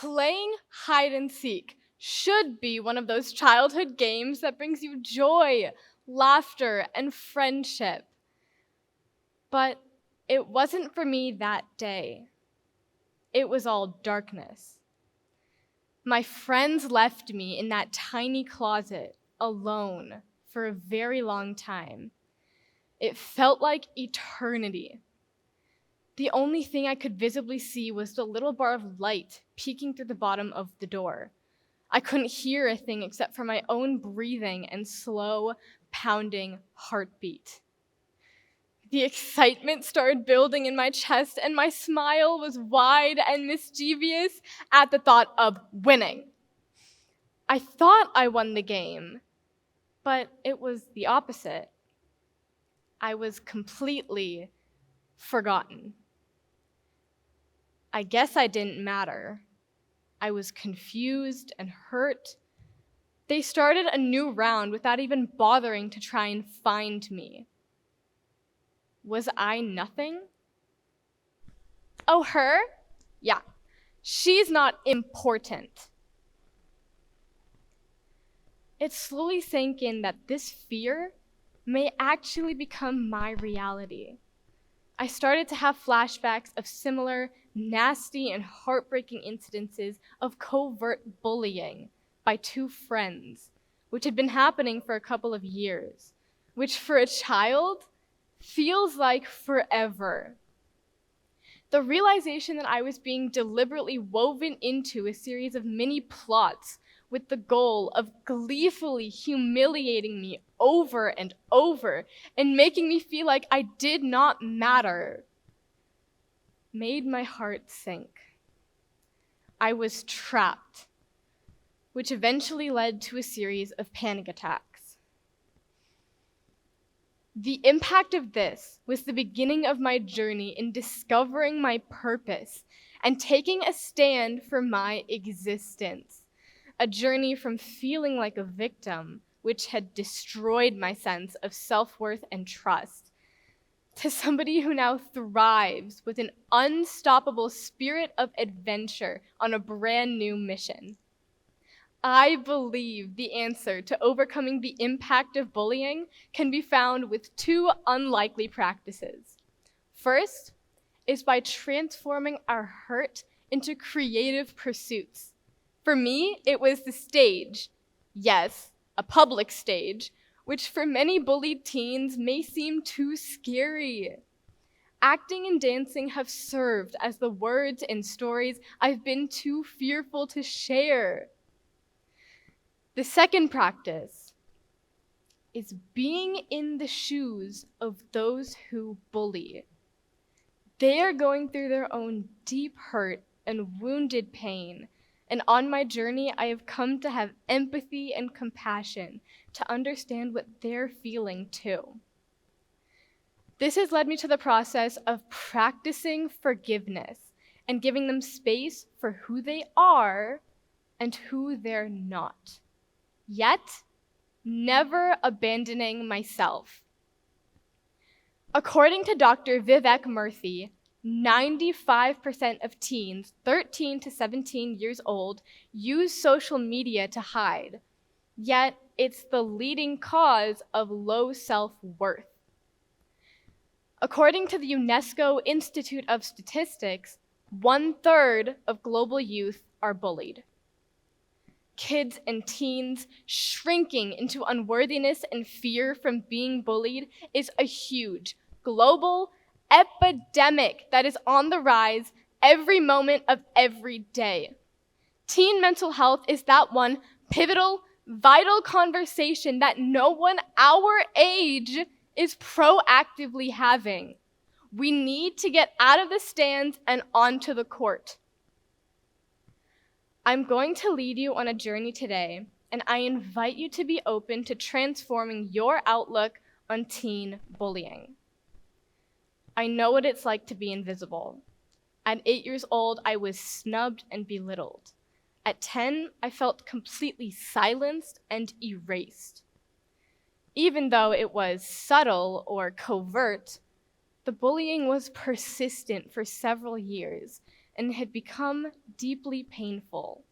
Playing hide and seek should be one of those childhood games that brings you joy, laughter, and friendship. But it wasn't for me that day. It was all darkness. My friends left me in that tiny closet alone for a very long time. It felt like eternity. The only thing I could visibly see was the little bar of light peeking through the bottom of the door. I couldn't hear a thing except for my own breathing and slow, pounding heartbeat. The excitement started building in my chest, and my smile was wide and mischievous at the thought of winning. I thought I won the game, but it was the opposite. I was completely forgotten. I guess I didn't matter. I was confused and hurt. They started a new round without even bothering to try and find me. Was I nothing? Oh, her? Yeah, she's not important. It slowly sank in that this fear may actually become my reality. I started to have flashbacks of similar nasty and heartbreaking incidences of covert bullying by two friends, which had been happening for a couple of years, which for a child feels like forever. The realization that I was being deliberately woven into a series of mini plots with the goal of gleefully humiliating me over and over and making me feel like I did not matter made my heart sink. I was trapped, which eventually led to a series of panic attacks. The impact of this was the beginning of my journey in discovering my purpose and taking a stand for my existence. A journey from feeling like a victim, which had destroyed my sense of self-worth and trust, to somebody who now thrives with an unstoppable spirit of adventure on a brand new mission. I believe the answer to overcoming the impact of bullying can be found with two unlikely practices. First is by transforming our hurt into creative pursuits. For me, it was the stage. Yes, a public stage, which for many bullied teens may seem too scary. Acting and dancing have served as the words and stories I've been too fearful to share. The second practice is being in the shoes of those who bully. They are going through their own deep hurt and wounded pain, and on my journey, I have come to have empathy and compassion to understand what they're feeling too. This has led me to the process of practicing forgiveness and giving them space for who they are and who they're not. Yet, never abandoning myself. According to Dr. Vivek Murthy, 95% of teens 13 to 17 years old use social media to hide, yet it's the leading cause of low self-worth. According to the UNESCO Institute of Statistics, 1/3 of global youth are bullied. Kids and teens shrinking into unworthiness and fear from being bullied is a huge global epidemic that is on the rise every moment of every day. Teen mental health is that one pivotal, vital conversation that no one our age is proactively having. We need to get out of the stands and onto the court. I'm going to lead you on a journey today, and I invite you to be open to transforming your outlook on teen bullying. I know what it's like to be invisible. At 8 years old, I was snubbed and belittled. At 10, I felt completely silenced and erased. Even though it was subtle or covert, the bullying was persistent for several years, and had become deeply painful.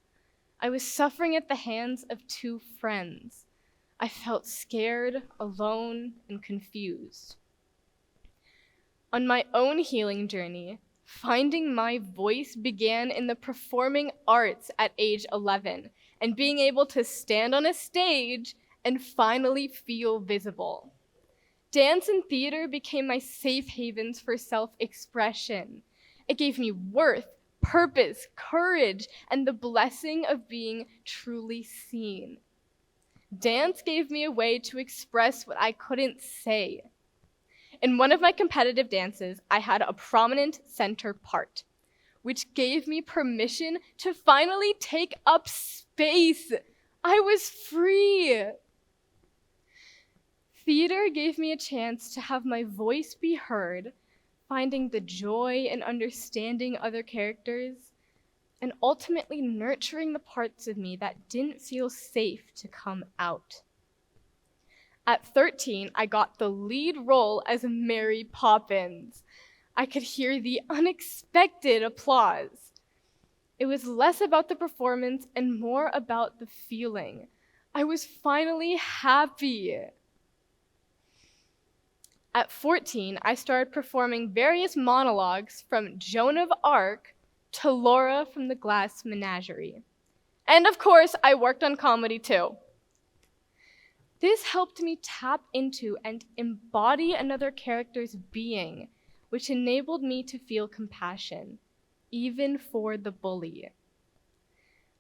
I was suffering at the hands of two friends. I felt scared, alone, and confused. On my own healing journey, finding my voice began in the performing arts at age 11 and being able to stand on a stage and finally feel visible. Dance and theater became my safe havens for self-expression. It gave me worth, purpose, courage, and the blessing of being truly seen. Dance gave me a way to express what I couldn't say. In one of my competitive dances, I had a prominent center part, which gave me permission to finally take up space. I was free. Theater gave me a chance to have my voice be heard, finding the joy in understanding other characters, and ultimately nurturing the parts of me that didn't feel safe to come out. At 13, I got the lead role as Mary Poppins. I could hear the unexpected applause. It was less about the performance and more about the feeling. I was finally happy. At 14, I started performing various monologues from Joan of Arc to Laura from the Glass Menagerie. And of course, I worked on comedy too. This helped me tap into and embody another character's being, which enabled me to feel compassion, even for the bully.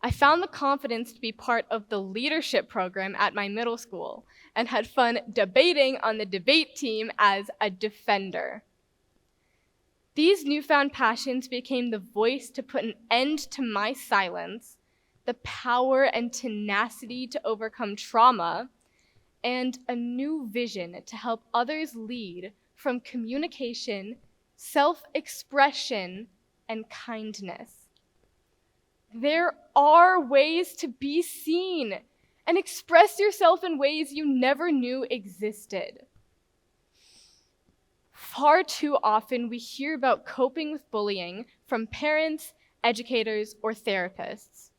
I found the confidence to be part of the leadership program at my middle school and had fun debating on the debate team as a defender. These newfound passions became the voice to put an end to my silence, the power and tenacity to overcome trauma, and a new vision to help others lead from communication, self-expression, and kindness. There are ways to be seen and express yourself in ways you never knew existed. Far too often, we hear about coping with bullying from parents, educators, or therapists.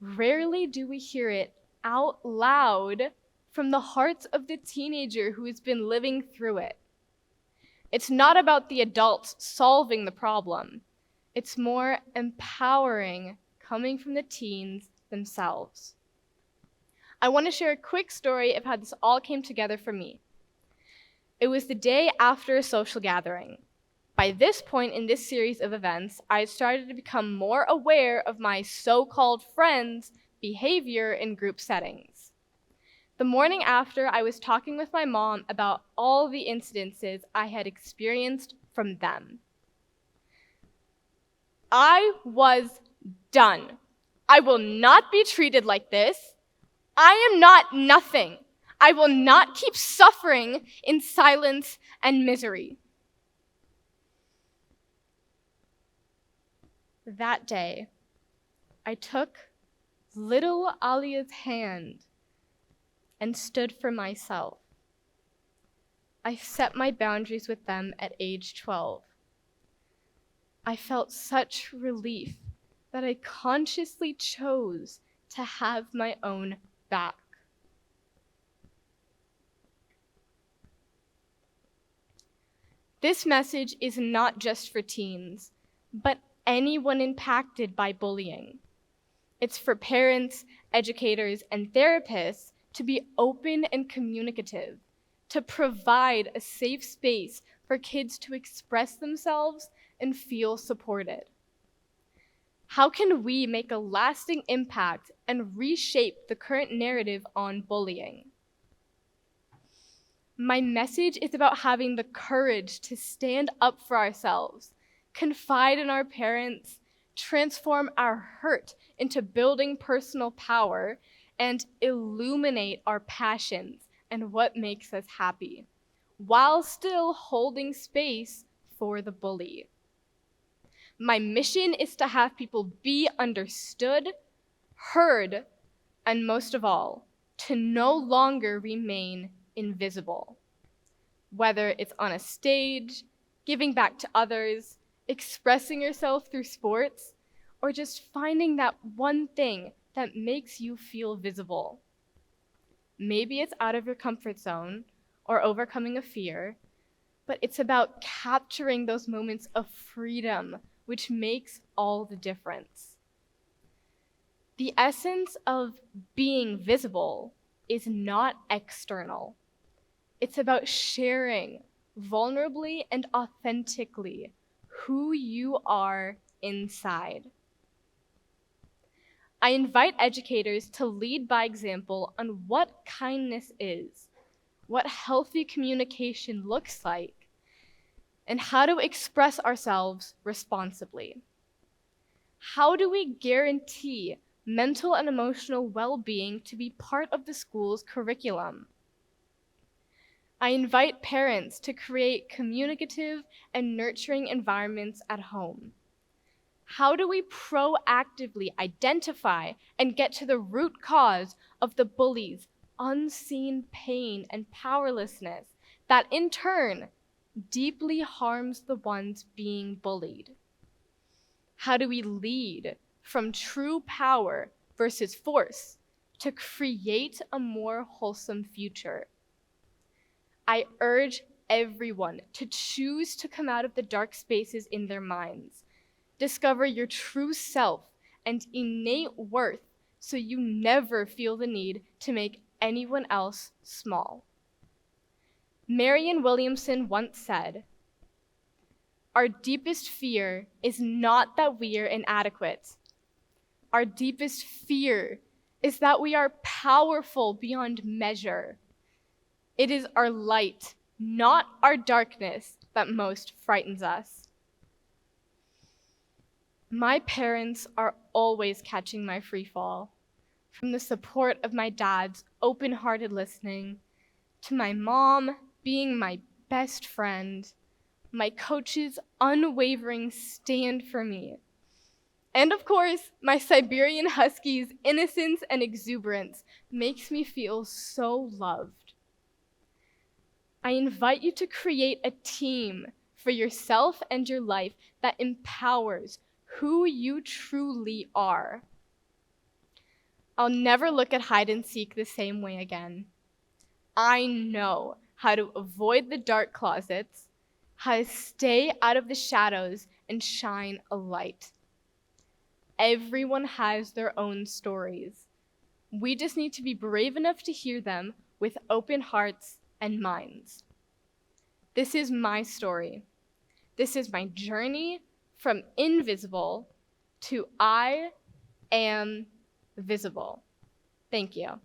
Rarely do we hear it out loud from the hearts of the teenager who has been living through it. It's not about the adults solving the problem. It's more empowering coming from the teens themselves. I want to share a quick story of how this all came together for me. It was the day after a social gathering. By this point in this series of events, I had started to become more aware of my so-called friends' behavior in group settings. The morning after, I was talking with my mom about all the incidences I had experienced from them. I was done. I will not be treated like this. I am not nothing. I will not keep suffering in silence and misery. That day, I took little Aaliyah's hand and stood for myself. I set my boundaries with them at age 12. I felt such relief that I consciously chose to have my own back. This message is not just for teens, but anyone impacted by bullying. It's for parents, educators, and therapists to be open and communicative, to provide a safe space for kids to express themselves and feel supported. How can we make a lasting impact and reshape the current narrative on bullying? My message is about having the courage to stand up for ourselves, confide in our parents, transform our hurt into building personal power, and illuminate our passions and what makes us happy, while still holding space for the bully. My mission is to have people be understood, heard, and most of all, to no longer remain invisible. Whether it's on a stage, giving back to others, expressing yourself through sports, or just finding that one thing that makes you feel visible. Maybe it's out of your comfort zone or overcoming a fear, but it's about capturing those moments of freedom, which makes all the difference. The essence of being visible is not external. It's about sharing vulnerably and authentically who you are inside. I invite educators to lead by example on what kindness is, what healthy communication looks like, and how to express ourselves responsibly. How do we guarantee mental and emotional well-being to be part of the school's curriculum? I invite parents to create communicative and nurturing environments at home. How do we proactively identify and get to the root cause of the bully's unseen pain and powerlessness that in turn deeply harms the ones being bullied? How do we lead from true power versus force to create a more wholesome future? I urge everyone to choose to come out of the dark spaces in their minds. Discover your true self and innate worth so you never feel the need to make anyone else small. Marianne Williamson once said, "Our deepest fear is not that we are inadequate. Our deepest fear is that we are powerful beyond measure. It is our light, not our darkness, that most frightens us." My parents are always catching my free fall, from the support of my dad's open-hearted listening, to my mom being my best friend, my coach's unwavering stand for me, and of course, my Siberian Husky's innocence and exuberance makes me feel so loved. I invite you to create a team for yourself and your life that empowers who you truly are. I'll never look at hide and seek the same way again. I know how to avoid the dark closets, how to stay out of the shadows and shine a light. Everyone has their own stories. We just need to be brave enough to hear them with open hearts and minds. This is my story. This is my journey from invisible to I am visible. Thank you.